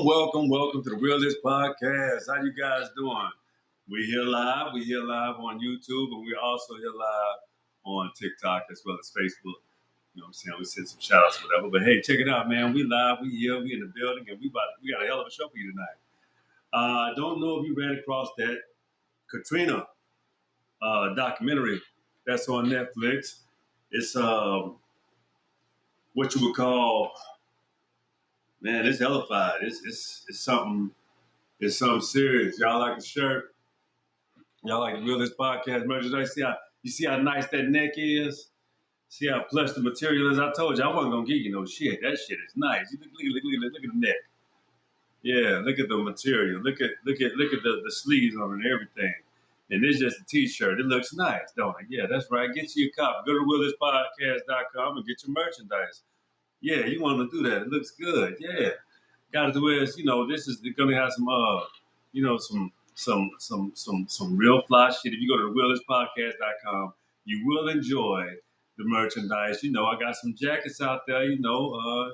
Welcome to the Realist Podcast. How you guys doing? We here live. We here live on YouTube, and we're also here live on TikTok as well as Facebook. You know what I'm saying? We send some shout outs, whatever. But hey, check it out, man. We live, we here, we in the building, and we got a hell of a show for you tonight. I don't know if you ran across that Katrina documentary that's on Netflix. It's what you would call, man, it's hellified. It's something. It's something serious. Y'all like the shirt? Y'all like the Realist Podcast merchandise? You see how nice that neck is? See how plush the material is? I told you I wasn't gonna give you no shit. That shit is nice. Look at the neck. Yeah, look at the material. Look at the sleeves on it and everything. And it's just a t-shirt. It looks nice, don't it? Yeah, that's right. Get you a copy. Go to realistpodcast.com and get your merchandise. Yeah, you want to do that. It looks good. Yeah. Got to do is, this is going to have some real fly shit. If you go to realistpodcast.com, you will enjoy the merchandise. I got some jackets out there,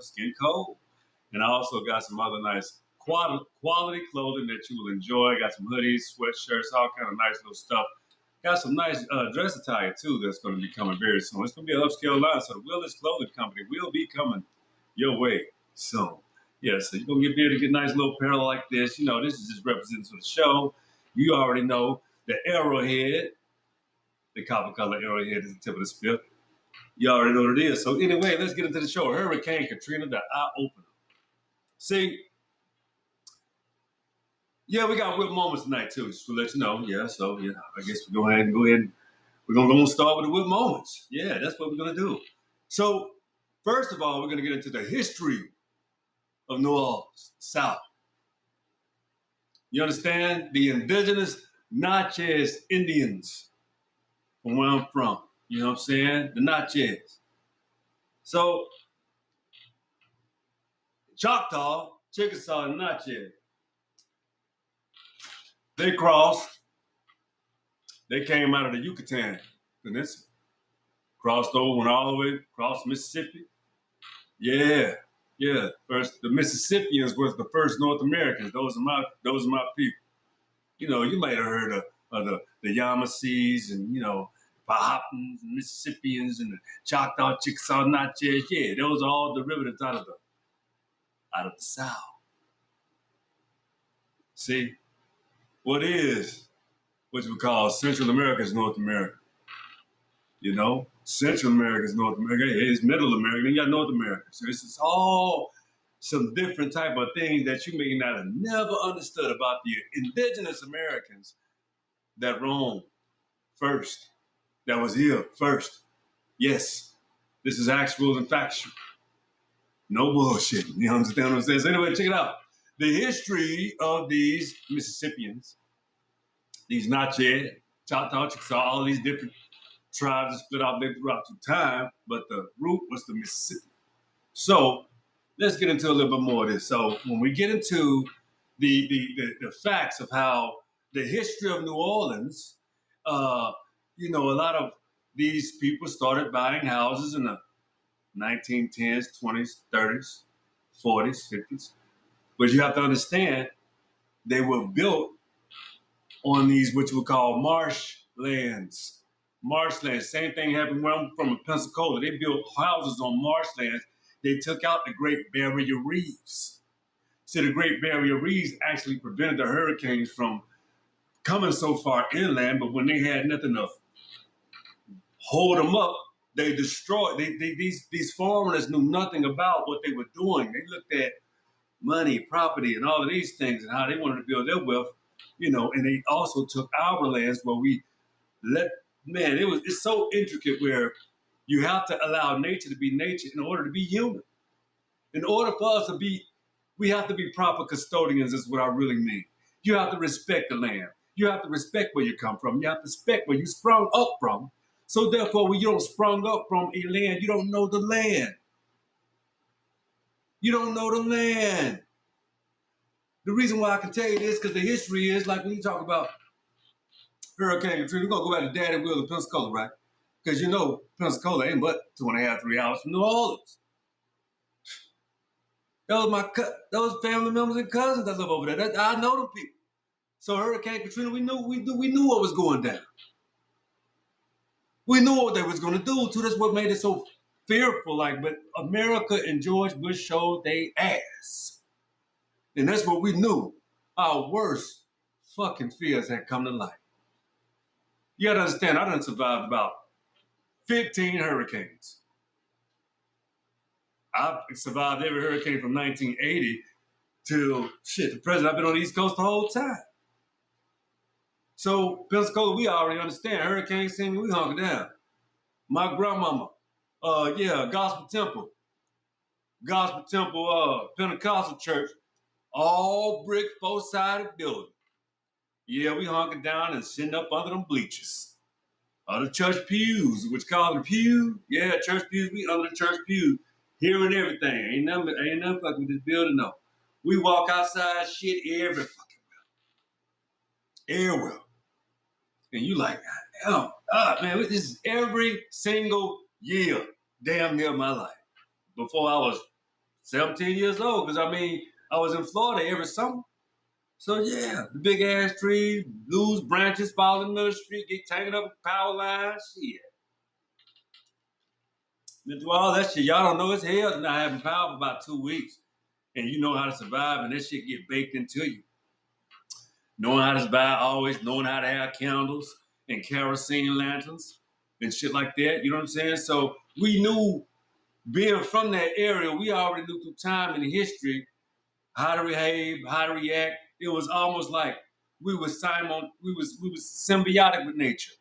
skin cold. And I also got some other nice quality clothing that you will enjoy. I got some hoodies, sweatshirts, all kind of nice little stuff. Got some nice dress attire, too, that's going to be coming very soon. It's going to be an upscale line, so the Realist Clothing Company will be coming your way soon. Yeah, so you're going to be able to get nice little apparel like this. This is just representative of the show. You already know the arrowhead, the copper color arrowhead is the tip of the spear. You already know what it is. So anyway, let's get into the show. Hurricane Katrina, the eye-opener. See, yeah, we got whip moments tonight, too, just to let you know. Yeah, so, I guess we're going to go ahead. We're going to start with the whip moments. Yeah, that's what we're going to do. So, first of all, we're going to get into the history of New Orleans, South. You understand? The indigenous Natchez Indians from where I'm from. You know what I'm saying? The Natchez. So, Choctaw, Chickasaw, and Natchez. They crossed. They came out of the Yucatan Peninsula. Crossed over, went all the way across Mississippi. Yeah. First, the Mississippians was the first North Americans. Those are my people. You might have heard of the Yamasees and Powhatans and Mississippians and the Choctaw, Chickasaw, Natchez. Yeah, those are all derivatives out of the South. See, what we call Central America is North America. Central America is North America. It's Middle America. Then you got North America. So it's all some different type of things that you may not have never understood about the indigenous Americans that roamed first, that was here first. Yes, this is actual and factual. No bullshit. You understand what I'm saying? So anyway, check it out. The history of these Mississippians, these Natchez, Choctaw, Chickasaw, all these different tribes that split out throughout time, but the root was the Mississippi. So let's get into a little bit more of this. So when we get into the facts of how the history of New Orleans, a lot of these people started buying houses in the 1910s, 20s, 30s, 40s, 50s. But you have to understand, they were built on these, what you would call marshlands. Marshlands. Same thing happened where I'm from in Pensacola. They built houses on marshlands. They took out the Great Barrier Reefs. So the Great Barrier Reefs actually prevented the hurricanes from coming so far inland, but when they had nothing to hold them up, they destroyed. These foreigners knew nothing about what they were doing. They looked at money, property, and all of these things and how they wanted to build their wealth, and they also took our lands where we it's so intricate where you have to allow nature to be nature in order to be human. In order for us to be, we have to be proper custodians is what I really mean. You have to respect the land. You have to respect where you come from. You have to respect where you sprung up from. So therefore, when you don't sprung up from a land, you don't know the land. You don't know the land. The reason why I can tell you this, because the history is, like when you talk about Hurricane Katrina, we're going to go back to Daddy Will of Pensacola, right? Because Pensacola ain't but 2.5, 3 hours from New Orleans. those family members and cousins that live over there. I know them people. So Hurricane Katrina, we knew what was going down. We knew what they was going to do too. That's what made it so fearful. Like, but America and George Bush showed they ass, and that's what we knew. Our worst fucking fears had come to life. You gotta understand, I done survived about 15 hurricanes. I've survived every hurricane from 1980 till shit. The president, I've been on the East Coast the whole time. So Pensacola, we already understand. Hurricane season, we hunker down. My grandmama, Gospel Temple, Pentecostal church, all brick, four-sided building. Yeah, we hunkered down and sitting up under them bleachers. The church pews, which call them pew. Yeah, church pews, we under the church pew, hearing everything. Ain't nothing fucking with this building, no. We walk outside, shit every fucking everywhere. And you like, God damn, man, this is every single year, damn near my life. Before I was 17 years old, because I was in Florida every summer. So yeah, the big ass tree, loose branches fall in the middle of the street, get tangled up with power lines, shit. Been through all that shit. Y'all don't know it's hell not having power for about 2 weeks. And you know how to survive, and that shit get baked into you. Knowing how to survive, always knowing how to have candles and kerosene lanterns and shit like that. You know what I'm saying? So we knew, being from that area, we already knew through time and history how to behave, how to react. It was almost like we was symbiotic with nature.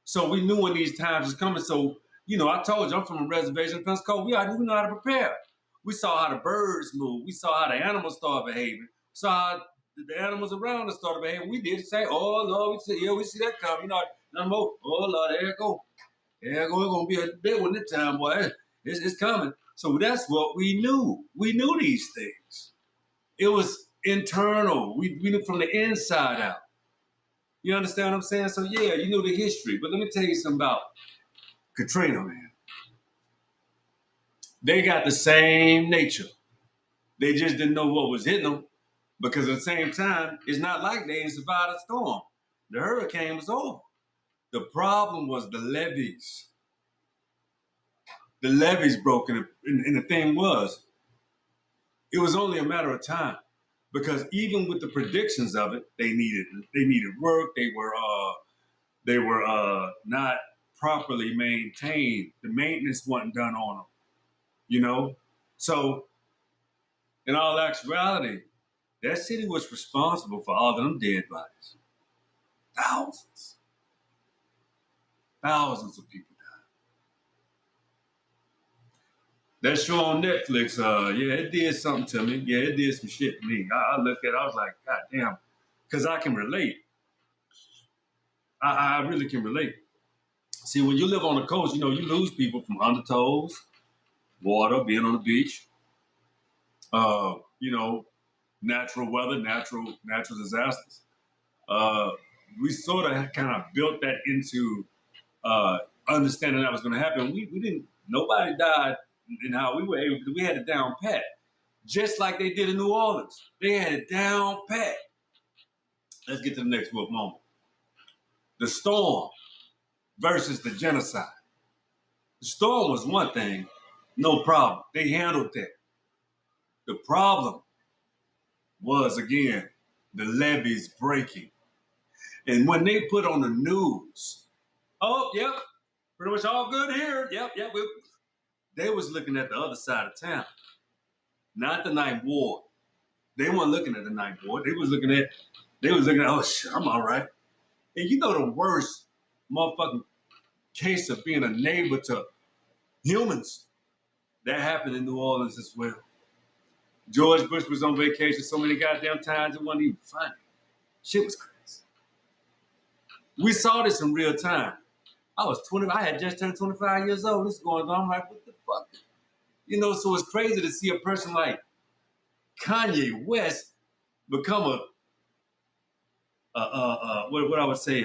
So we knew when these times was coming. So, I told you I'm from a reservation in Pensacola. We know how to prepare. We saw how the birds move. We saw how the animals started behaving. We saw how the animals around us started behaving. We did say, oh Lord, we see that coming. Oh Lord, there it go. There it go. It's gonna be a big one this time, boy. It's coming. So that's what we knew. We knew these things. It was internal. We knew from the inside out. You understand what I'm saying? So yeah, you knew the history. But let me tell you something about Katrina, man. They got the same nature. They just didn't know what was hitting them, because at the same time, it's not like they didn't survive the storm. The hurricane was over. The problem was the levees. The levees broke, and the thing was, it was only a matter of time, because even with the predictions of it, they needed work. They were not properly maintained. The maintenance wasn't done on them. So in all actuality, that city was responsible for all of them dead bodies. Thousands of people died. That show on Netflix, it did something to me. Yeah, it did some shit to me. I looked at it, I was like, God damn, because I can relate. I really can relate. See, when you live on the coast, you lose people from undertows, water, being on the beach, uh, you know, natural weather, natural disasters. We sort of kind of built that into understanding that was going to happen. We didn't. Nobody died in how we were able to. We had it down pat, just like they did in New Orleans. They had it down pat. Let's get to the next moment. The storm versus the genocide. The storm was one thing, no problem. They handled that. The problem was, again, the levees breaking. And when they put on the news, oh, yep, pretty much all good here. Yep. They was looking at the other side of town, not the Ninth Ward. They weren't looking at the Ninth Ward. They was looking at, oh shit, I'm all right. And the worst motherfucking case of being a neighbor to humans, that happened in New Orleans as well. George Bush was on vacation so many goddamn times it wasn't even funny. Shit was crazy. We saw this in real time. I had just turned 25 years old. This is going on. I'm like, what the fuck? So it's crazy to see a person like Kanye West become what I would say,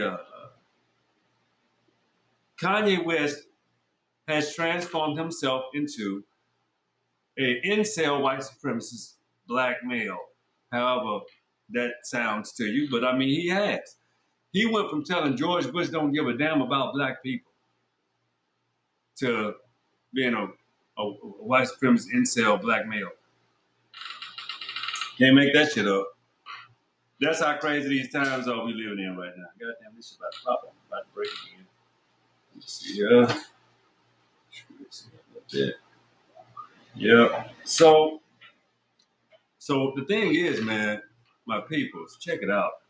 Kanye West has transformed himself into an incel white supremacist black male. However, that sounds to you, but I mean, he has. He went from telling George Bush don't give a damn about black people to being a white supremacist incel black male. Can't make that shit up. That's how crazy these times are we living in right now. Goddamn, this shit about to pop. I'm about to break again. Let's see, yeah. So the thing is, man, my peoples, check it out.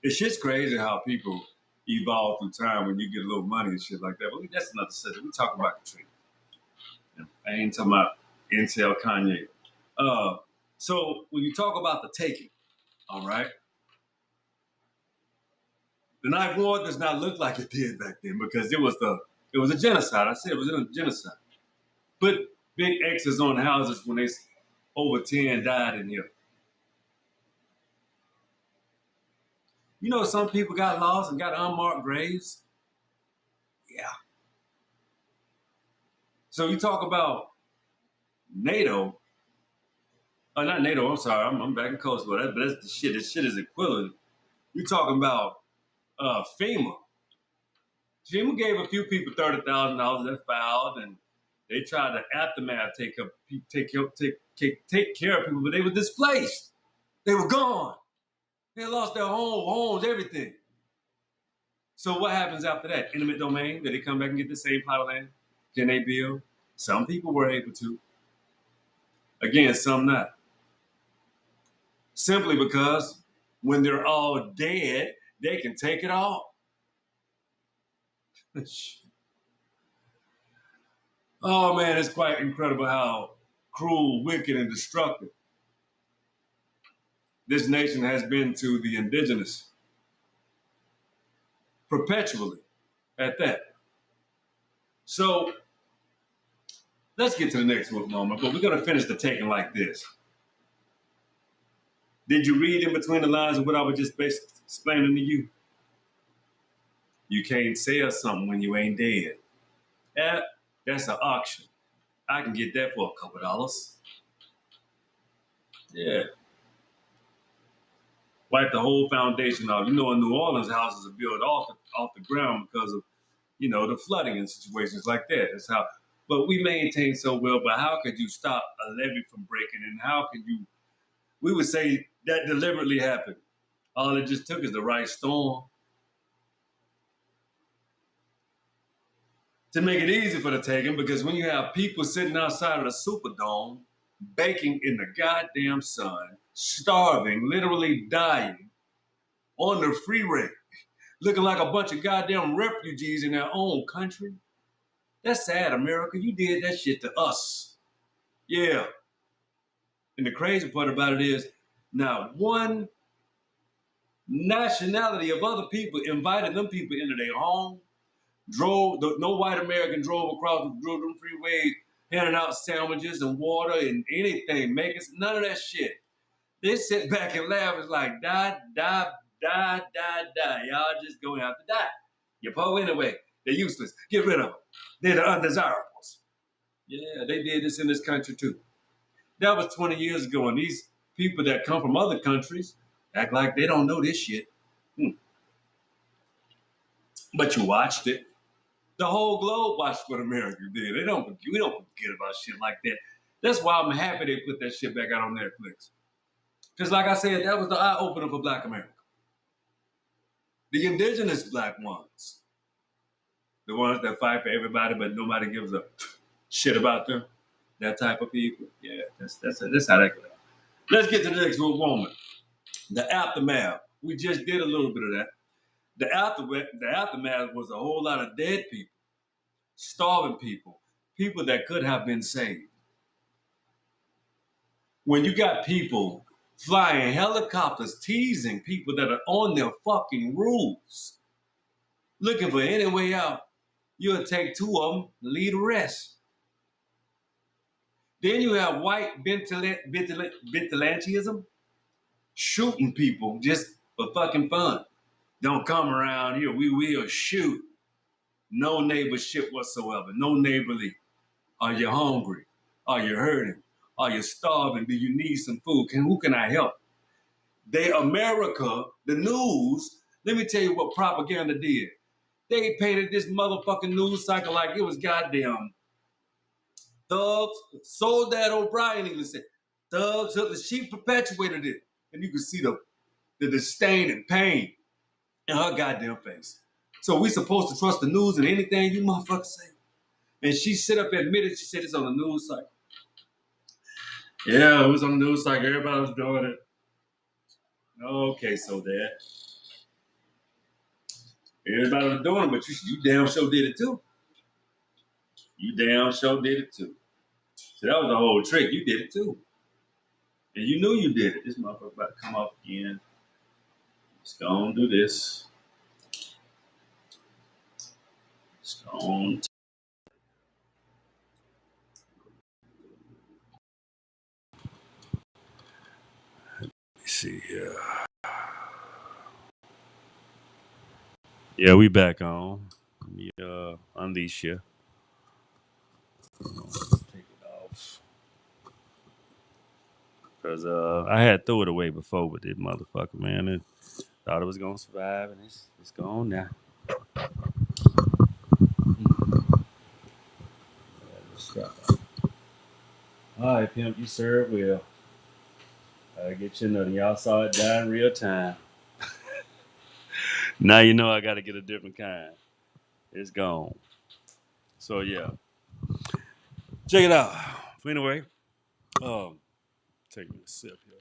It's just crazy how people evolve through time when you get a little money and shit like that. But that's another subject. We talk about Katrina. I ain't talking about Intel Kanye. So when you talk about the taking, all right, the Ninth Ward does not look like it did back then because it was a genocide. I said it was a genocide. Put big X's on houses when they over 10 died in here. You know, some people got lost and got unmarked graves. Yeah. So you talk about NATO, not NATO, I'm sorry, I'm back in coast, but that's the shit. This shit is equivalent. You talking about FEMA. FEMA gave a few people $30,000 that filed, and they tried to aftermath take care of people, but they were displaced. They were gone. They lost their homes, everything. So what happens after that? Intimate domain? Did they come back and get the same plot of land? Can they build? Some people were able to. Again, some not. Simply because when they're all dead, they can take it all. Oh man, it's quite incredible how cruel, wicked, and destructive this nation has been to the indigenous perpetually at that. So let's get to the next moment, but we're going to finish the taking like this. Did you read in between the lines of what I was just explaining to you? You can't sell something when you ain't dead. That's an auction. I can get that for a couple dollars. Yeah. Wipe the whole foundation off. You know, in New Orleans, houses are built off the ground because of, the flooding and situations like that. That's how. But we maintain so well. But how could you stop a levee from breaking? And how could you? We would say that deliberately happened. All it just took is the right storm to make it easy for the taking. Because when you have people sitting outside of the Superdome, baking in the goddamn sun, starving, literally dying on the freeway, looking like a bunch of goddamn refugees in their own country. That's sad, America. You did that shit to us. Yeah. And the crazy part about it is, not one nationality of other people invited them people into their home, no white American drove drove them freeways, handing out sandwiches and water and anything, making none of that shit. They sit back and laugh. It's like, die. Y'all just going to have to die. You're poor anyway. They're useless. Get rid of them. They're the undesirables. Yeah, they did this in this country too. That was 20 years ago, and these people that come from other countries act like they don't know this shit. But you watched it. The whole globe watched what America did. We don't forget about shit like that. That's why I'm happy they put that shit back out on Netflix. Because like I said, that was the eye opener for Black America. The indigenous Black ones. The ones that fight for everybody, but nobody gives a shit about them. That type of people. Yeah, that's how that goes. Let's get to the next moment. The aftermath. We just did a little bit of that. The aftermath was a whole lot of dead people, starving people, people that could have been saved. When you got people flying helicopters, teasing people that are on their fucking roofs, looking for any way out, you'll take two of them, leave the rest. Then you have white vigilantism, shooting people just for fucking fun. Don't come around here, we will shoot. No neighborship whatsoever, no neighborly. Are you hungry? Are you hurting? Are you starving? Do you need some food? Who can I help? America, the news, let me tell you what propaganda did. They painted this motherfucking news cycle like it was goddamn thugs. Sold that O'Brien even said, thugs, she perpetuated it. And you can see the disdain and pain in her goddamn face. So we supposed to trust the news and anything you motherfuckers say? And she sit up and admitted, she said it's on the news cycle. Yeah, it was on the news cycle. Everybody was doing it. Okay, so that. Everybody was doing it, but you damn sure did it too. You damn sure did it too. So that was the whole trick. You did it too. And you knew you did it. This motherfucker about to come off again. Let's go and do this. Let's go on. Let's see here. Yeah, we back on. Let me unleash you. Take it off. Cause I had threw it away before with this motherfucker, man. And thought it was gonna survive, and it's gone now. All right, pimp, you serve well. I get you nothing. Y'all saw it die in real time. Now you know I got to get a different kind. It's gone. So yeah, check it out. Anyway, taking a sip here.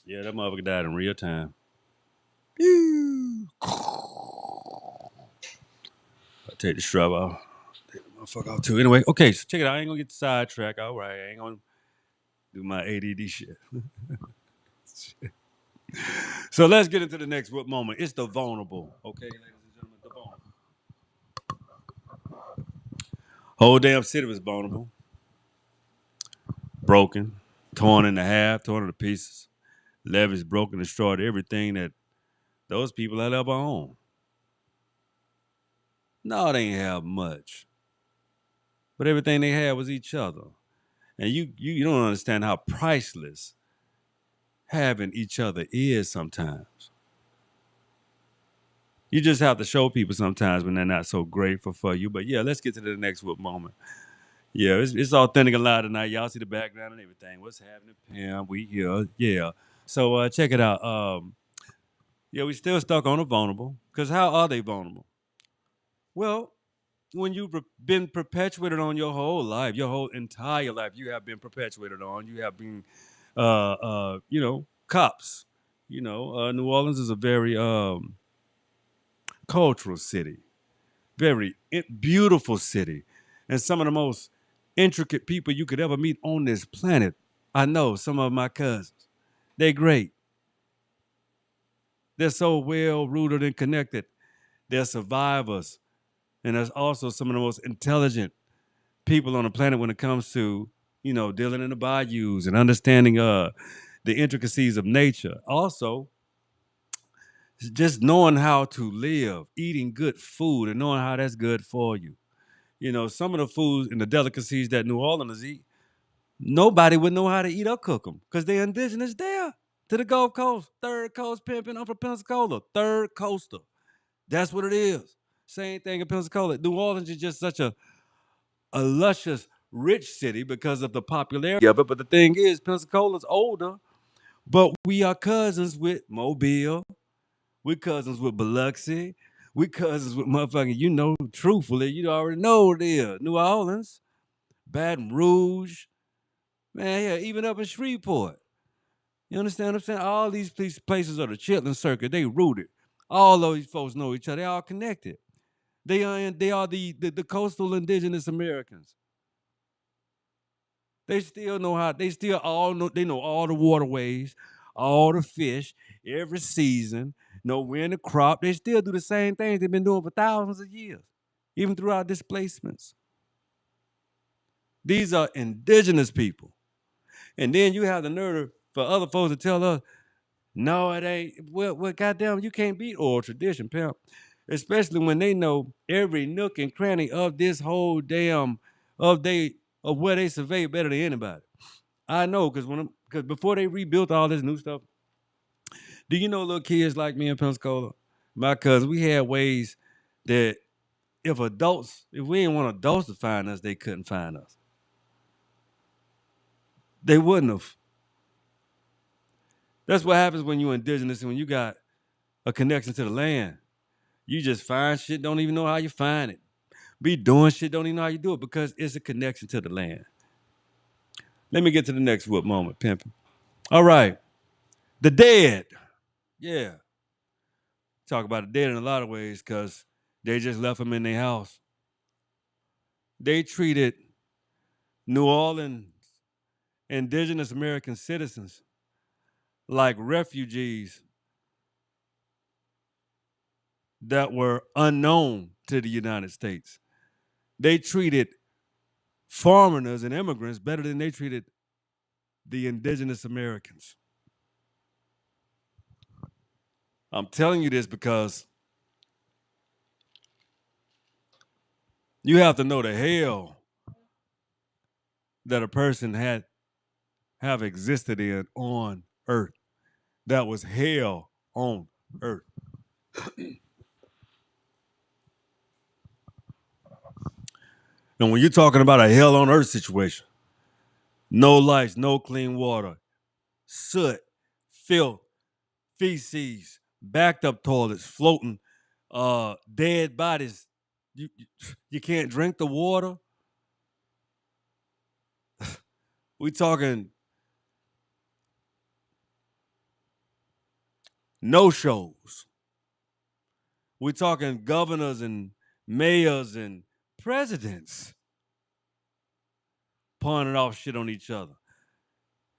Yeah, that motherfucker died in real time. I take the strap off. Take the motherfucker off too. Anyway, okay, so check it out. I ain't gonna get the sidetrack. All right, I ain't gonna do my ADD shit. So let's get into the next moment. It's the vulnerable. Okay, ladies and gentlemen, the vulnerable. Whole damn city was vulnerable. Broken, torn in half, torn into pieces. Levees broken, destroyed everything that those people had ever owned. No, they ain't have much. But everything they had was each other. And you don't understand how priceless having each other is sometimes. You just have to show people sometimes when they're not so grateful for you. But yeah, let's get to the next moment. Yeah, it's authentic and loud tonight. Y'all see the background and everything. What's happening, Pam? We here. Yeah. So check it out. Yeah, we still stuck on the vulnerable. Because how are they vulnerable? Well, when you've been perpetuated on your whole life, your whole entire life, you have been perpetuated on. You have been, cops. New Orleans is a very cultural city, very beautiful city, and some of the most intricate people you could ever meet on this planet. I know some of my cousins. They're great. They're so well rooted and connected. They're survivors. And there's also some of the most intelligent people on the planet when it comes to, dealing in the bayous and understanding the intricacies of nature. Also, just knowing how to live, eating good food and knowing how that's good for you. Some of the foods and the delicacies that New Orleans eat, nobody would know how to eat or cook them because they're indigenous there to the Gulf Coast. Third Coast pimping. I'm from Pensacola. Third coaster. That's what it is. Same thing in Pensacola. New Orleans is just such a luscious, rich city because of the popularity of it. But the thing is, Pensacola's older, but we are cousins with Mobile. We're cousins with Biloxi. We cousins with motherfucking, truthfully, you already know what it is. New Orleans, Baton Rouge, man, yeah, even up in Shreveport. You understand what I'm saying? All these places are the Chitlin Circuit. They rooted. All those folks know each other. They all connected. They are the coastal indigenous Americans. They still know how. They still all know. They know all the waterways, all the fish, every season. Know when to crop. They still do the same things they've been doing for thousands of years, even throughout displacements. These are indigenous people, and then you have the nerve for other folks to tell us, "No, it ain't." Well, goddamn, you can't beat oral tradition, pimp. Especially when they know every nook and cranny of this whole damn of they of where they survey better than anybody. I know because before they rebuilt all this new stuff, do you know little kids like me in Pensacola? My cousins, we had ways that if we didn't want adults to find us, they couldn't find us. They wouldn't have. That's what happens when you're indigenous and when you got a connection to the land. You just find shit, don't even know how you find it. Be doing shit, don't even know how you do it because it's a connection to the land. Let me get to the next whoop moment, pimping. All right. The dead. Yeah. Talk about the dead in a lot of ways because they just left them in their house. They treated New Orleans indigenous American citizens like refugees that were unknown to the United States. They treated foreigners and immigrants better than they treated the indigenous Americans. I'm telling you this because you have to know the hell that a person had have existed in on earth. That was hell on earth. And when you're talking about a hell on earth situation, no lights, no clean water, soot, filth, feces, backed up toilets, floating, dead bodies. You can't drink the water. We talking no shows. We talking governors and mayors and presidents pawning off shit on each other.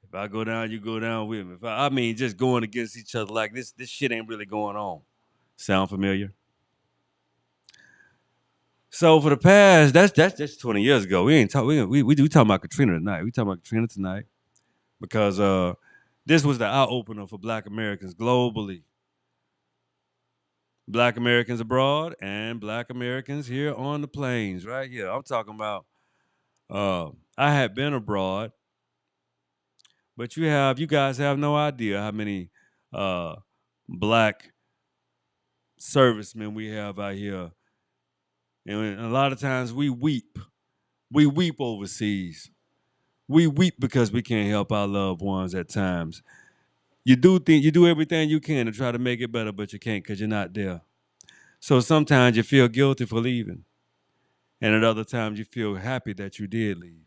If I go down, you go down with me. I mean, just going against each other like this shit ain't really going on. Sound familiar? So for the past, that's just 20 years ago. We ain't talk. We talking about Katrina tonight. We talking about Katrina tonight because this was the eye opener for Black Americans globally. Black Americans abroad and Black Americans here on the plains, right here. I'm talking about. I had been abroad, but you guys have no idea how many Black servicemen we have out here, and a lot of times we weep. We weep overseas. We weep because we can't help our loved ones at times. You do everything you can to try to make it better, but you can't because you're not there. So sometimes you feel guilty for leaving, and at other times you feel happy that you did leave.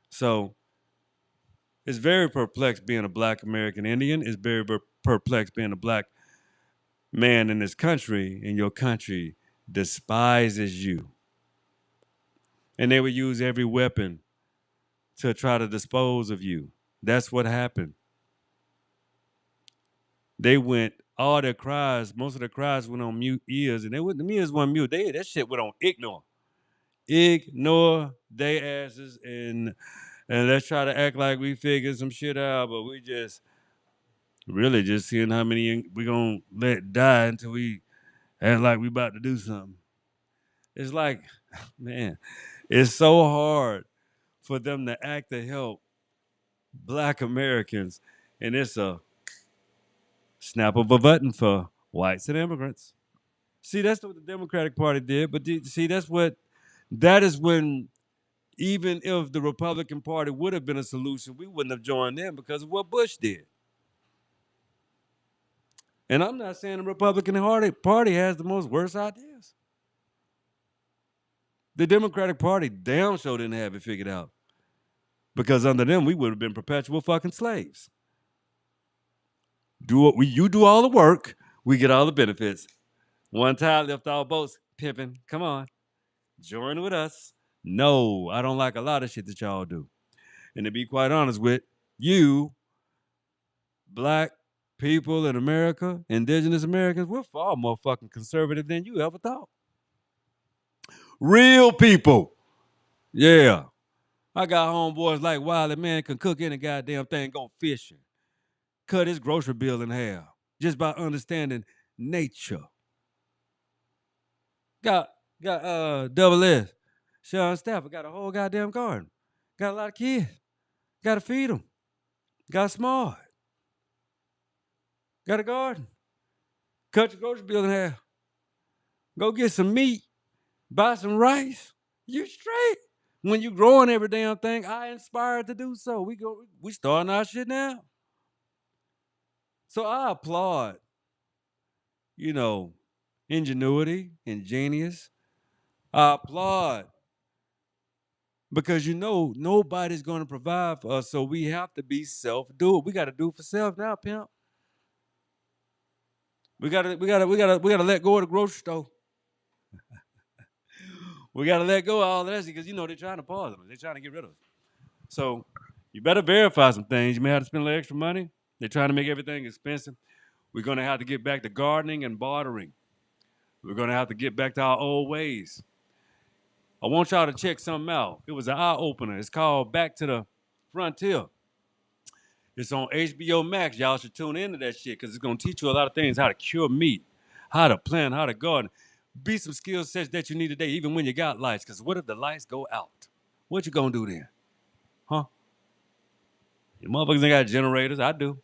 So it's very perplexed being a Black American Indian. It's very perplexed being a Black man in this country, and your country despises you. And they would use every weapon to try to dispose of you. That's what happened. They went all their cries, most of their cries went on mute ears, and the ears weren't mute. That shit went on ignore. Ignore they asses and let's try to act like we figured some shit out, but we just really just seeing how many we gonna let die until we act like we about to do something. It's like, man, it's so hard for them to act to help Black Americans, and it's a snap of a button for whites and immigrants. See, that's what the Democratic Party did, but see, that is when even if the Republican Party would have been a solution, we wouldn't have joined them because of what Bush did. And I'm not saying the Republican Party has the most worst ideas. The Democratic Party damn sure didn't have it figured out. Because under them, we would have been perpetual fucking slaves. You do all the work, we get all the benefits. One tide lift all boats, pimping. Come on, join with us. No, I don't like a lot of shit that y'all do. And to be quite honest with you, Black people in America, indigenous Americans, we're far more fucking conservative than you ever thought. Real people. Yeah. I got homeboys like Wiley, man, can cook any goddamn thing, go fishing, cut his grocery bill in half just by understanding nature. Got double S. Sean Stafford got a whole goddamn garden. Got a lot of kids. Got to feed them. Got smart. Got a garden. Cut your grocery bill in half. Go get some meat. Buy some rice. You straight. When you growing every damn thing, I inspired to do so. We starting our shit now. So I applaud, you know, ingenuity and genius. I applaud because nobody's gonna provide for us, so we have to be self-do it. We gotta do it for self now, pimp. We gotta let go of the grocery store. We gotta let go of all that because they're trying to pause us. They're trying to get rid of us. So you better verify some things. You may have to spend a little extra money. They're trying to make everything expensive. We're gonna have to get back to gardening and bartering. We're gonna have to get back to our old ways. I want y'all to check something out. It was an eye opener. It's called Back to the Frontier. It's on HBO Max. Y'all should tune into that shit because it's gonna teach you a lot of things: how to cure meat, how to plant, how to garden. Be some skill sets that you need today, even when you got lights. Because what if the lights go out? What you gonna do then? Huh? You motherfuckers ain't got generators. I do.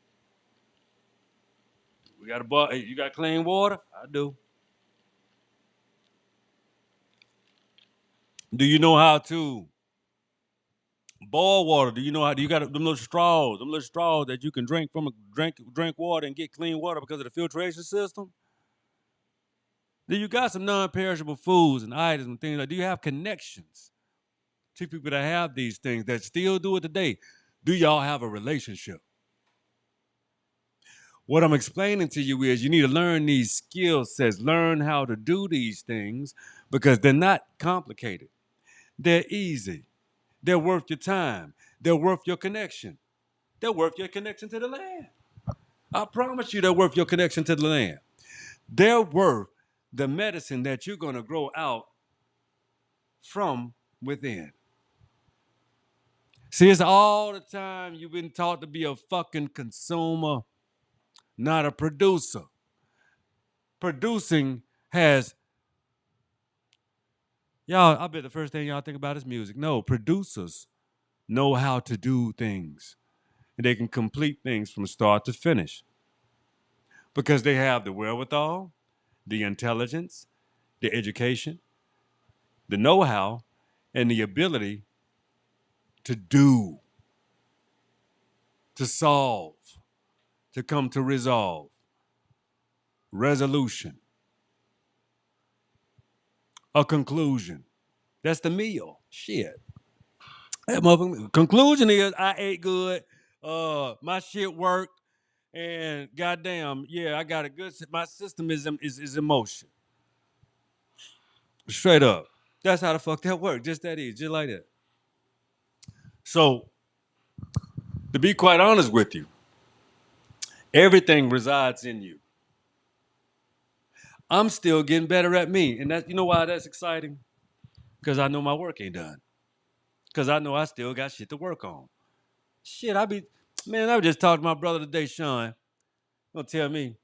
We got a bar. Hey, you got clean water? I do. Do you know how to boil water? Do you know how? Do you got them little straws? Them little straws that you can drink from drink water and get clean water because of the filtration system. Do you got some non-perishable foods and items and things like? Do you have connections to people that have these things that still do it today? Do y'all have a relationship? What I'm explaining to you is you need to learn these skill sets, learn how to do these things because they're not complicated. They're easy. They're worth your time. They're worth your connection. They're worth your connection to the land. I promise you they're worth your connection to the land. They're worth the medicine that you're going to grow out from within. See, it's all the time you've been taught to be a fucking consumer, not a producer. Producing has, y'all, I bet the first thing y'all think about is music. No, producers know how to do things. And they can complete things from start to finish because they have the wherewithal, the intelligence, the education, the know-how, and the ability to do, to solve, to come to resolve, resolution, a conclusion. That's the meal. Shit. That motherfucker. Conclusion is I ate good. My shit worked, and goddamn, yeah, I got a good. My system is in motion. Straight up. That's how the fuck that works. Just that easy, just like that. So, to be quite honest with you, everything resides in you. I'm still getting better at me, and you know why that's exciting? Because I know my work ain't done. Because I know I still got shit to work on. Shit, man, I was just talking to my brother today, Sean. Gonna tell me,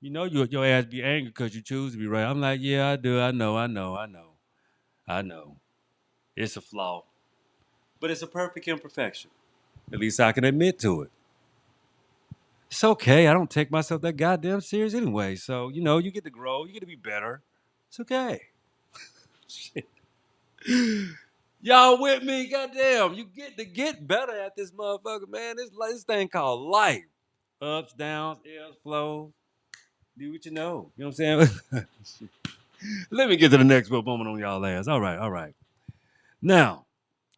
your ass be angry because you choose to be right. I'm like, yeah, I do. I know. It's a flaw, but it's a perfect imperfection. At least I can admit to it. It's okay. I don't take myself that goddamn serious anyway. So, you get to grow, you get to be better. It's okay. Shit. Y'all with me? Goddamn. You get to get better at this motherfucker, man. This thing called life. Ups, downs, ebbs, flows. Do what you know. You know what I'm saying? Let me get to the next one moment on y'all ass. All right, all right. Now,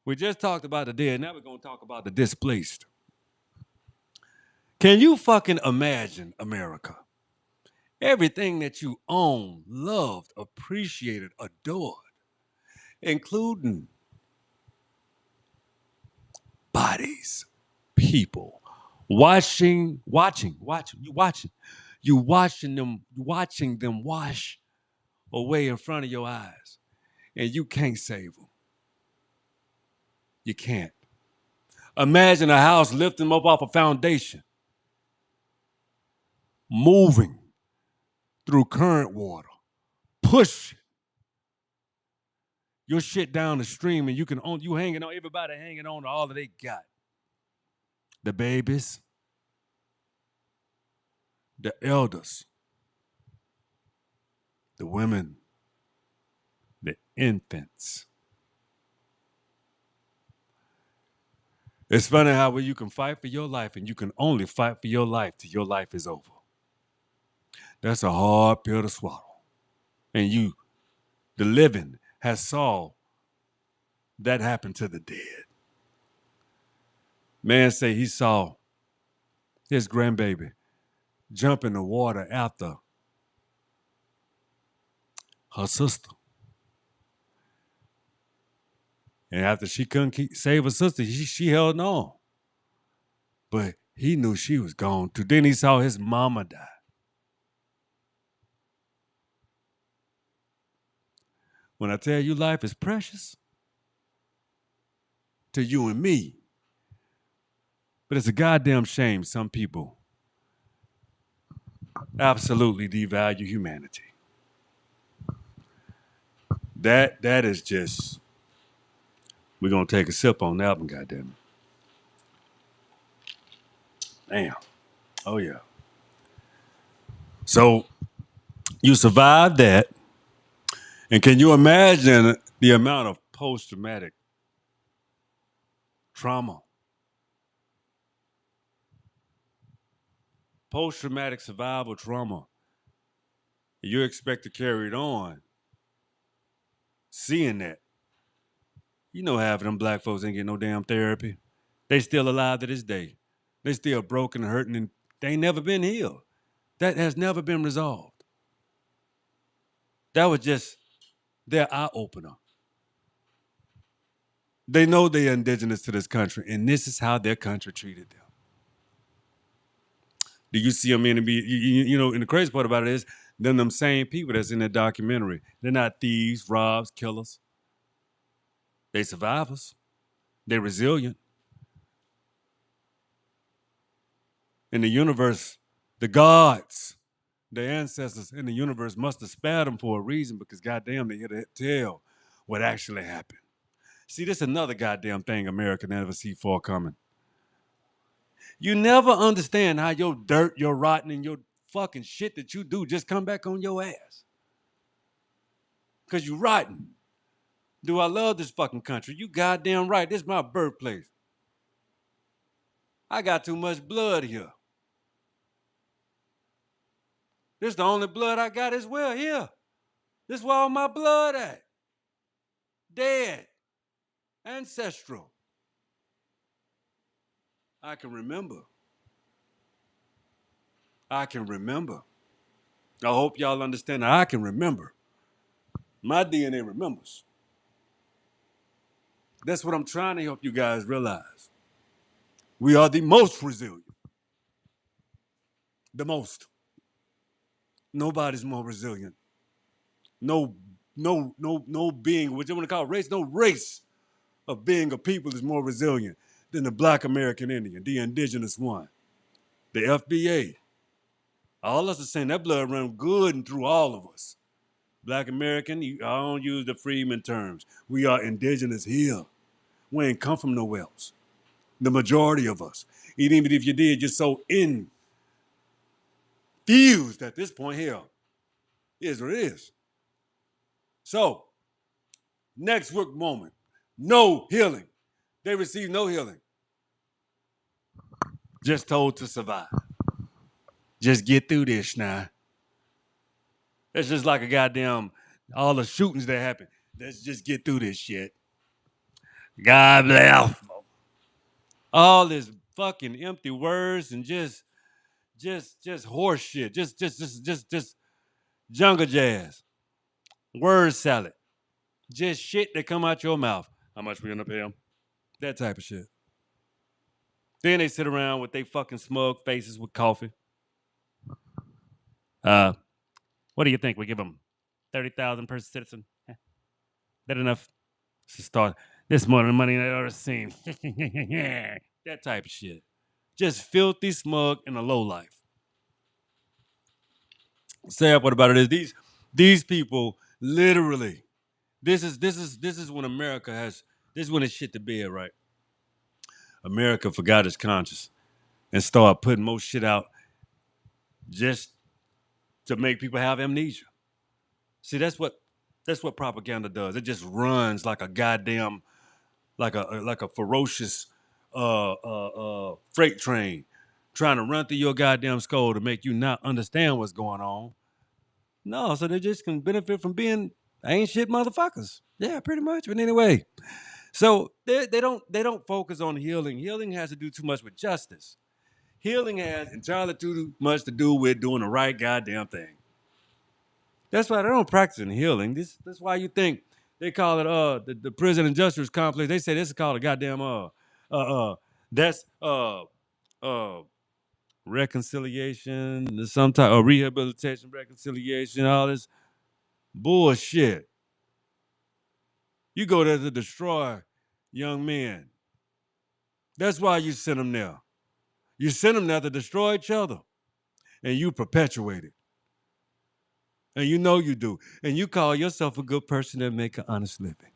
we just talked about the dead. Now we're going to talk about the displaced. Can you fucking imagine America? Everything that you own, loved, appreciated, adored, including bodies, people, watching them wash away in front of your eyes, and you can't save them. You can't. Imagine a house lifting them up off a foundation, moving through current water, push, your shit down the stream, and you hanging on, everybody hanging on to all that they got. The babies, the elders, the women, the infants. It's funny how when you can fight for your life and you can only fight for your life till your life is over. That's a hard pill to swallow. And the living, has saw that happen to the dead. Man say he saw his grandbaby jump in the water after her sister. And after she couldn't save her sister, she held on. But he knew she was gone too. Then he saw his mama die. When I tell you life is precious to you and me, but it's a goddamn shame some people absolutely devalue humanity. That is just, we're gonna take a sip on that one, goddamn it. Damn. Oh yeah. So you survived that, and can you imagine the amount of post-traumatic trauma, post-traumatic survival trauma, you expect to carry it on, seeing that? You know half of them black folks ain't getting no damn therapy. They still alive to this day. They still broken and hurting, and they ain't never been healed. That has never been resolved. That was just their eye-opener. They know they're indigenous to this country, and this is how their country treated them. Do you see them in the you know, and the crazy part about it is, them same people that's in that documentary, they're not thieves, robbers, killers. They survivors. They're resilient. In the universe, the gods, the ancestors in the universe must have spared them for a reason, because goddamn, they here to tell what actually happened. See, this is another goddamn thing America never see forthcoming. You never understand how your dirt, your rotten, and your fucking shit that you do just come back on your ass. Because you rotten. Do I love this fucking country? You goddamn right. This is my birthplace. I got too much blood here. This is the only blood I got as well here. This is where all my blood at. Dead. Ancestral. I can remember. I can remember. I hope y'all understand that I can remember. My DNA remembers. That's what I'm trying to help you guys realize. We are the most resilient. The most. Nobody's more resilient. No being, what you want to call race, no race of being a people is more resilient than the Black American Indian, the indigenous one, the FBA. All us are saying that blood runs good and through all of us. Black American, I don't use the Freeman terms. We are indigenous here. We ain't come from nowhere else. The majority of us. Even if you did, you're so infused at this point here. Is what it is. So, next work moment. No healing. They receive no healing. Just told to survive. Just get through this now. It's just like a goddamn, all the shootings that happen. Let's just get through this shit. God bless. All this fucking empty words and just horse shit. Just jungle jazz. Word salad. Just shit that come out your mouth. How much we gonna pay them? That type of shit. Then they sit around with they fucking smug faces with coffee. What do you think? We give them 30,000 per citizen? That enough to start? This more than money I've ever seen. That type of shit. Just filthy, smug, and a low life. Sad part about it is these people literally This is when America has this is when it's shit to bed, right? America forgot its conscience and started putting more shit out just to make people have amnesia. See, that's what propaganda does. It just runs like a goddamn like a ferocious freight train trying to run through your goddamn skull to make you not understand what's going on. No, so they just can benefit from being ain't shit motherfuckers. Yeah, pretty much. But anyway, so they don't focus on healing. Healing has to do too much with justice. Healing has entirely too much to do with doing the right goddamn thing. That's why they don't practice in healing. That's why you think they call it the prison and justice complex. They say this is called a goddamn that's uh reconciliation, some type of rehabilitation, reconciliation, all this bullshit. You go there to destroy young men. That's why you send them there. You send them there to destroy each other, and you perpetuate it. And you know you do. And you call yourself a good person that make an honest living.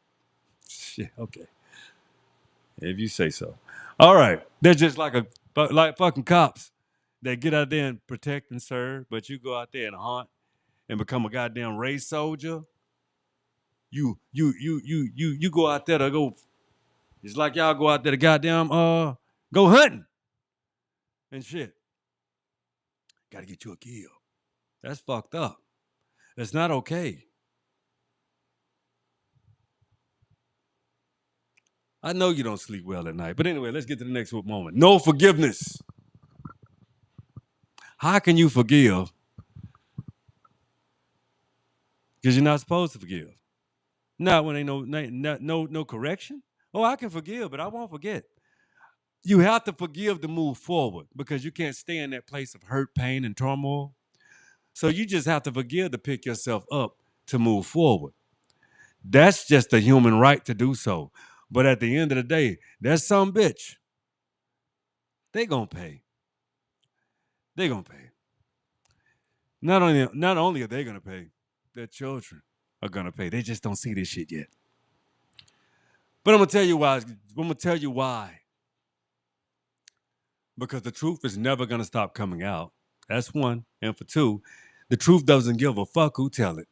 Shit, okay. If you say so. All right. They're just like fucking cops that get out there and protect and serve, but you go out there and haunt and become a goddamn race soldier. You go out there to go. It's like y'all go out there to goddamn go hunting and shit. Gotta get you a kill. That's fucked up. That's not okay. I know you don't sleep well at night. But anyway, let's get to the next moment. No forgiveness. How can you forgive? Because you're not supposed to forgive. Not when ain't no correction. Oh, I can forgive, but I won't forget. You have to forgive to move forward because you can't stay in that place of hurt, pain, and turmoil. So you just have to forgive to pick yourself up to move forward. That's just a human right to do so. But at the end of the day, that's some bitch. They gonna pay. They gonna pay. Not only are they gonna pay, their children are gonna pay. They just don't see this shit yet. But I'm gonna tell you why. I'm gonna tell you why. Because the truth is never gonna stop coming out. That's one. And for two, the truth doesn't give a fuck who tell it.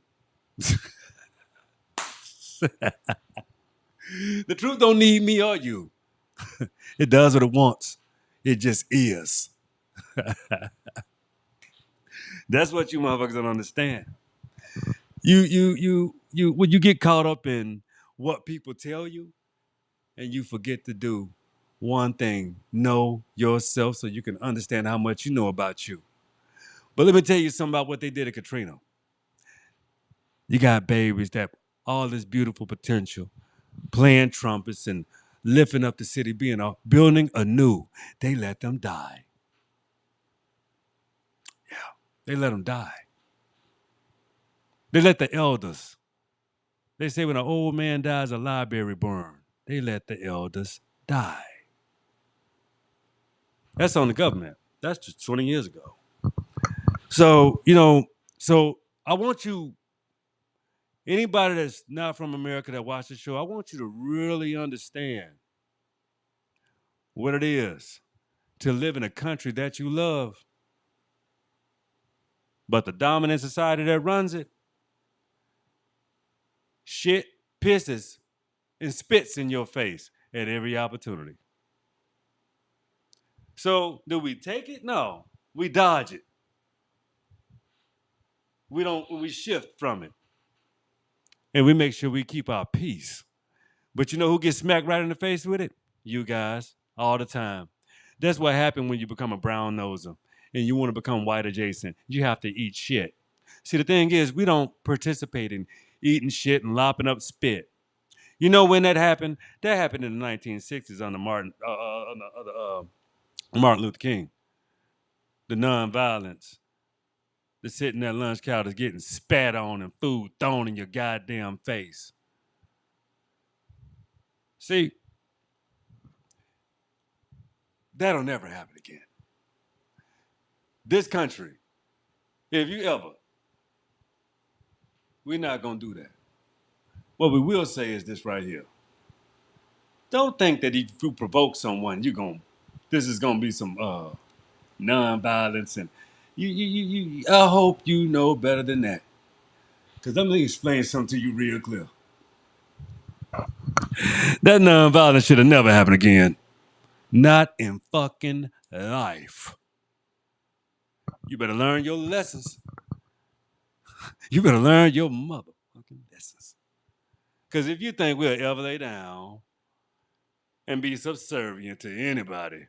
The truth don't need me or you. It does what it wants. It just is. That's what you motherfuckers don't understand. You when you get caught up in what people tell you and you forget to do one thing, know yourself so you can understand how much you know about you. But let me tell you something about what they did at Katrina. You got babies that all this beautiful potential, playing trumpets and lifting up the city, building anew. They let them die. They let them die. They let the elders. They say when an old man dies, a library burn. They let the elders die. That's on the government. That's just 20 years ago. So, so I want you, anybody that's not from America that watch the show, I want you to really understand what it is to live in a country that you love, but the dominant society that runs it, shit, pisses, and spits in your face at every opportunity. So, do we take it? No, we dodge it. We shift from it. And we make sure we keep our peace. But you know who gets smacked right in the face with it? You guys, all the time. That's what happened when you become a brown noser and you want to become white adjacent. You have to eat shit. See, the thing is, we don't participate in eating shit and lopping up spit. You know when that happened? That happened in the 1960s under Martin Luther King. The nonviolence, the sitting at lunch counters getting spat on and food thrown in your goddamn face. See, that'll never happen again. This country, if you ever, we're not gonna do that. What we will say is this right here. Don't think that if you provoke someone, this is gonna be some non-violence and I hope you know better than that. Cause I'm gonna explain something to you real clear. That non-violence should have never happened again. Not in fucking life. You better learn your lessons. You better learn your motherfucking lessons. Cause if you think we'll ever lay down and be subservient to anybody,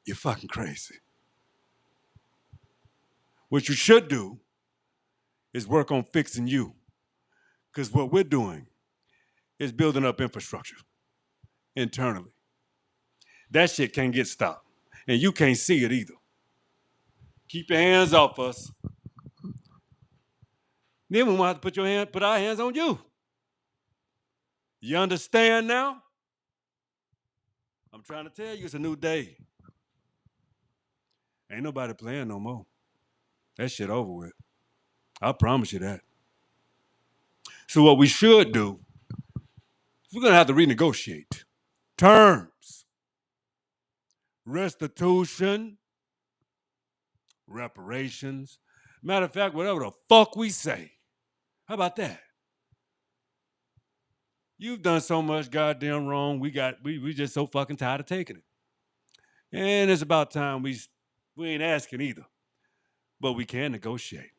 you're fucking crazy. What you should do is work on fixing you. Because what we're doing is building up infrastructure internally. That shit can't get stopped. And you can't see it either. Keep your hands off us. Then we want to put our hands on you. You understand now? I'm trying to tell you it's a new day. Ain't nobody playing no more. That shit over with. I promise you that. So what we should do, we're gonna have to renegotiate terms, restitution, reparations. Matter of fact, whatever the fuck we say. How about that? You've done so much goddamn wrong. We just so fucking tired of taking it. And it's about time we ain't asking either. But we can negotiate.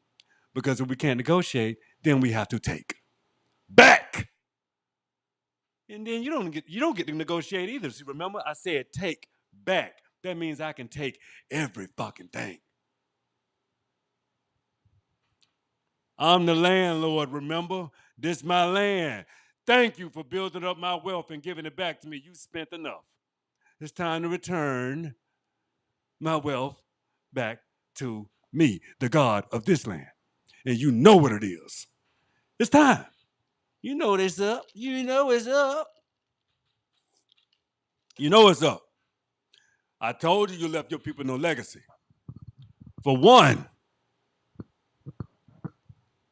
Because if we can't negotiate, then we have to take back. And then you don't get to negotiate either. See, remember I said take back. That means I can take every fucking thing. I'm the landlord, remember? This my land. Thank you for building up my wealth and giving it back to me. You spent enough. It's time to return my wealth back to me, the God of this land. And you know what it is. It's time. You know it's up. You know it's up. You know it's up. I told you you left your people no legacy. For one,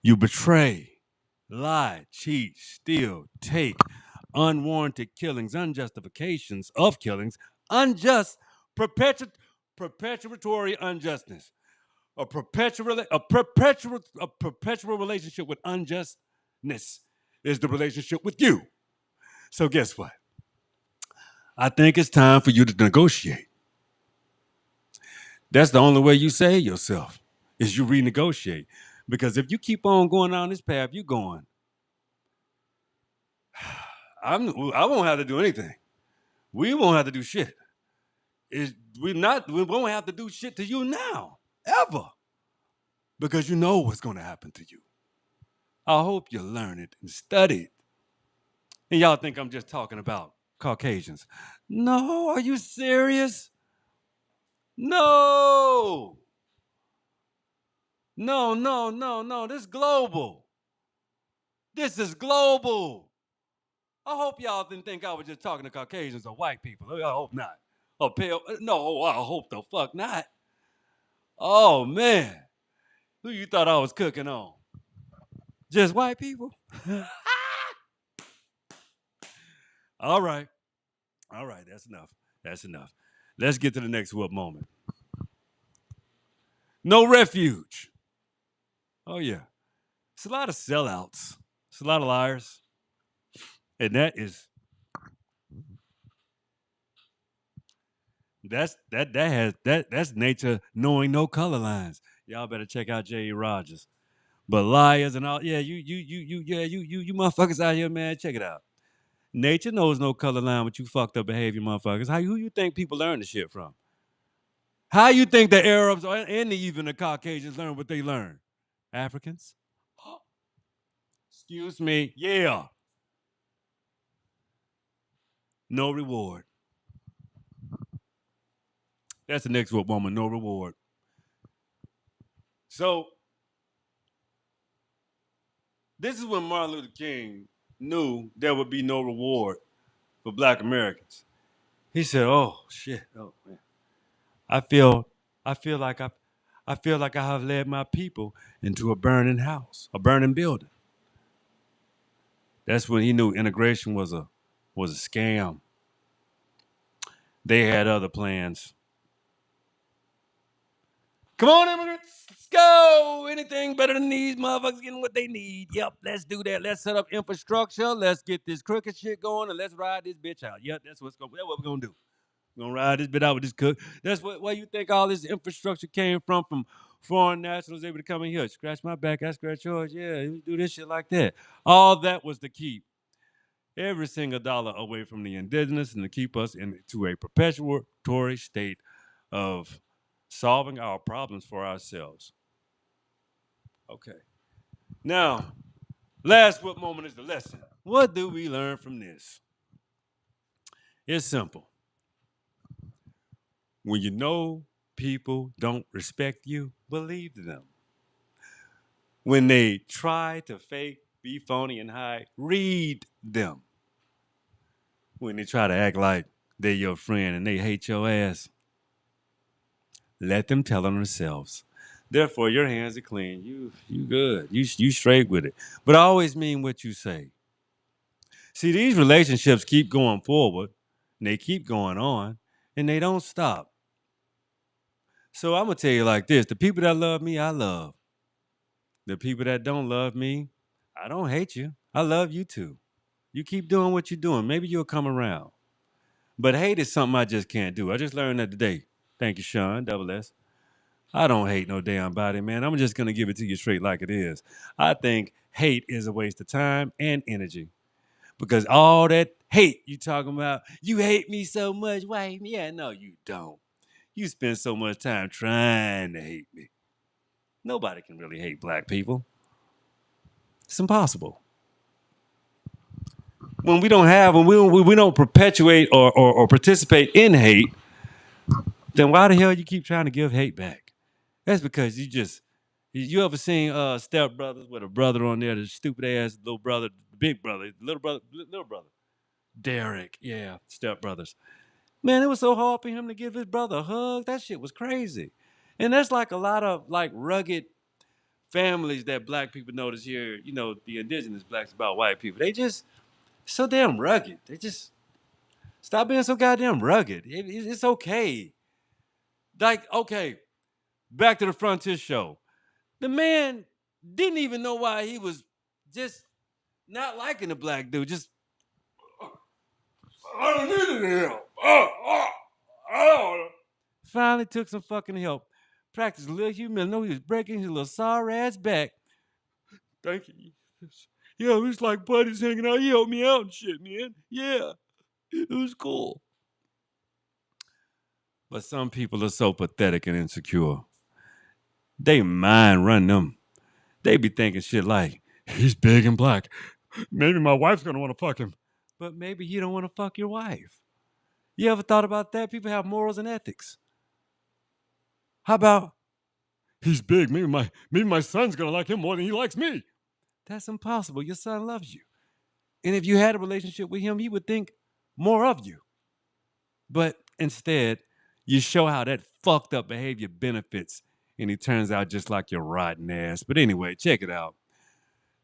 you betray, lie, cheat, steal, take, unwarranted killings, unjustifications of killings, unjust, perpetuatory unjustness, a perpetual relationship with unjustness is the relationship with you. So guess what? I think it's time for you to negotiate. That's the only way you save yourself is you renegotiate. Because if you keep on going down this path you're going, I won't have to do anything. We won't have to do shit. We won't have to do shit to you now, ever. Because you know what's going to happen to you. I hope you learn it and study it. And y'all think I'm just talking about Caucasians. No, are you serious? No. No, no, no, no. This is global. This is global. I hope y'all didn't think I was just talking to Caucasians or white people. I hope not. Or pale. No, I hope the fuck not. Oh, man. Who you thought I was cooking on? Just white people? All right. All right. That's enough. That's enough. Let's get to the next whoop moment. No refuge. Oh, yeah. It's a lot of sellouts. It's a lot of liars. And that's nature knowing no color lines. Y'all better check out J.E. Rogers. But liars and all, yeah, you motherfuckers out here, man, check it out. Nature knows no color line with you fucked up behavior, motherfuckers. Who you think people learn the shit from? How you think the Arabs and even the Caucasians learn what they learn? Africans? Excuse me. Yeah. No reward. That's the next woman. No reward. So this is when Martin Luther King knew there would be no reward for Black Americans. He said, "Oh shit! Oh man, I feel, I feel like I feel like I have led my people into a burning house, a burning building. That's when he knew integration was a scam. They had other plans. Come on, immigrants. Let's go. Anything better than these motherfuckers getting what they need. Yep, let's do that. Let's set up infrastructure. Let's get this crooked shit going and let's ride this bitch out. Yep, that's what we're gonna do. We're gonna ride this bit out with this cook. That's where you think all this infrastructure came from foreign nationals able to come in here. Scratch my back, I scratch yours. Yeah, we do this shit like that. All that was to keep every single dollar away from the indigenous and to keep us into a perpetuatory state of solving our problems for ourselves. Okay. Now, last what moment is the lesson. What do we learn from this? It's simple. When you know people don't respect you, believe them. When they try to fake, be phony, and hide, read them. When they try to act like they're your friend and they hate your ass, let them tell on themselves. Therefore, your hands are clean. You good. You straight with it. But always mean what you say. See, these relationships keep going forward, and they keep going on, and they don't stop. So I'm gonna tell you like this: the people that love me, I love. The people that don't love me, I don't hate you. I love you too. You keep doing what you're doing. Maybe you'll come around. But hate is something I just can't do. I just learned that today. Thank you, Sean, double S. I don't hate no damn body, man. I'm just gonna give it to you straight like it is. I think hate is a waste of time and energy. Because all that hate you talking about, you hate me so much, why hate me? Yeah, no, you don't. You spend so much time trying to hate me. Nobody can really hate black people. It's impossible. When we don't perpetuate or participate in hate, then why the hell you keep trying to give hate back? That's because you ever seen Step Brothers with a brother on there, the stupid ass little brother, big brother, little brother, Derek, yeah, Step Brothers. Man, it was so hard for him to give his brother a hug. That shit was crazy. And there's like a lot of like rugged families that black people notice here, the indigenous blacks about white people. They just so damn rugged. They just stop being so goddamn rugged. It's okay. Like, okay, back to the Frontier show. The man didn't even know why he was just not liking the black dude. Just, I don't need any help. Finally took some fucking help. Practiced a little humility. No, he was breaking his little sorry ass back. Thank you. Yeah, it was like buddies hanging out. He helped me out and shit, man. Yeah, it was cool. But some people are so pathetic and insecure. They mind run them. They be thinking shit like, he's big and black. Maybe my wife's gonna want to fuck him. But maybe you don't want to fuck your wife. You ever thought about that? People have morals and ethics. How about he's big? Maybe my son's gonna like him more than he likes me. That's impossible. Your son loves you. And if you had a relationship with him, he would think more of you. But instead, you show how that fucked up behavior benefits, and he turns out just like your rotten ass. But anyway, check it out.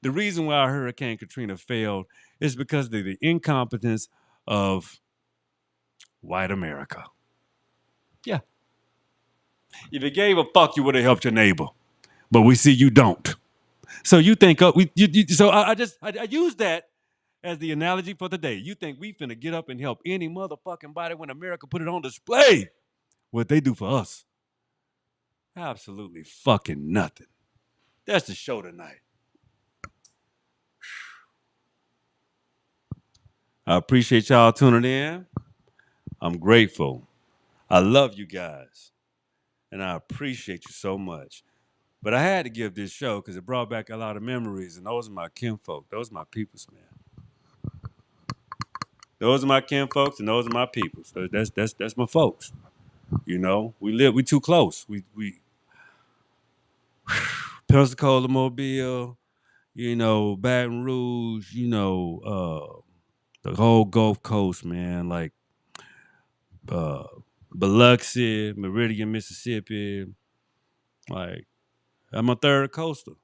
The reason why Hurricane Katrina failed is because of the incompetence of white America. Yeah. If you gave a fuck, you would have helped your neighbor. But we see you don't. So you think so I use that as the analogy for today. You think we finna get up and help any motherfucking body when America put it on display? What they do for us? Absolutely fucking nothing. That's the show tonight. I appreciate y'all tuning in. I'm grateful. I love you guys. And I appreciate you so much. But I had to give this show because it brought back a lot of memories, and those are my kinfolk. Those are my peoples, man. Those are my kinfolks, and those are my peoples. That's my folks. We too close. We Pensacola, Mobile, Baton Rouge, the whole Gulf Coast, man, like uh, Biloxi, Meridian, Mississippi. Like I'm a third coastal.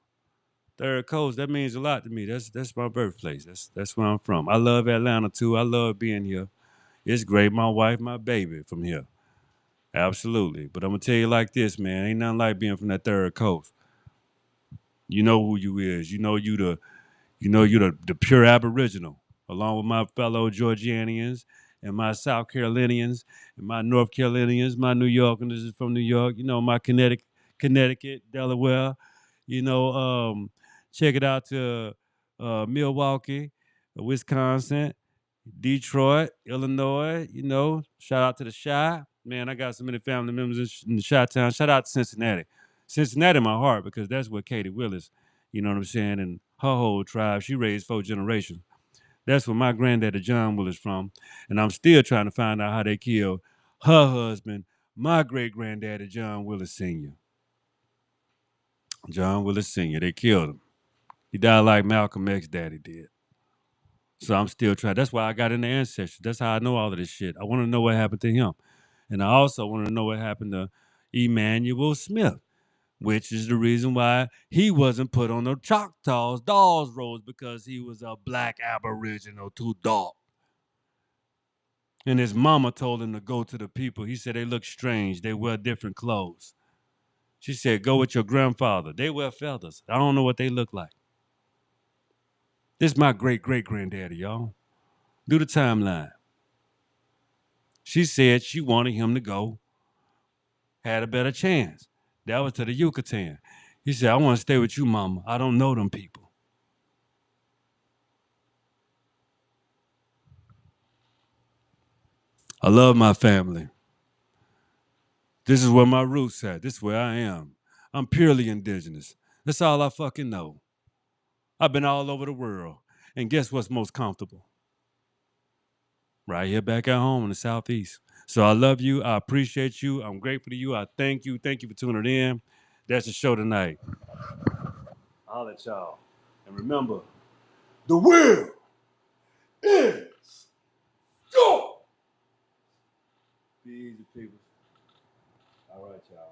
Third Coast, that means a lot to me. That's my birthplace. That's where I'm from. I love Atlanta too. I love being here. It's great. My wife, my baby from here. Absolutely. But I'm gonna tell you like this, man. Ain't nothing like being from that third coast. You know who you is. You know you the pure aboriginal, along with my fellow Georgianians and my South Carolinians and my North Carolinians, my New Yorkers is from New York, my Connecticut, Delaware, you know, check it out to Milwaukee, Wisconsin, Detroit, Illinois, shout out to the Chi. Man, I got so many family members in the Chi town. Shout out to Cincinnati. Cincinnati in my heart because that's where Katie Willis, you know what I'm saying, and her whole tribe, she raised 4 generations. That's where my granddaddy John Willis from. And I'm still trying to find out how they killed her husband, my great granddaddy John Willis Sr. John Willis Sr. They killed him. He died like Malcolm X daddy did. So I'm still trying. That's why I got into ancestry. That's how I know all of this shit. I want to know what happened to him. And I also want to know what happened to Emmanuel Smith, which is the reason why he wasn't put on the Choctaws Dawes rolls because he was a black aboriginal too dark. And his mama told him to go to the people. He said they look strange. They wear different clothes. She said, go with your grandfather. They wear feathers. I don't know what they look like. This is my great great granddaddy, y'all. Do the timeline. She said she wanted him to go, had a better chance. That was to the Yucatan. He said, I want to stay with you, mama. I don't know them people. I love my family. This is where my roots at. This is where I am. I'm purely indigenous. That's all I fucking know. I've been all over the world. And guess what's most comfortable? Right here back at home in the Southeast. So I love you. I appreciate you. I'm grateful to you. I thank you. Thank you for tuning in. That's the show tonight. I'll let y'all. And remember, the will is go. Be easy, people. All right, y'all.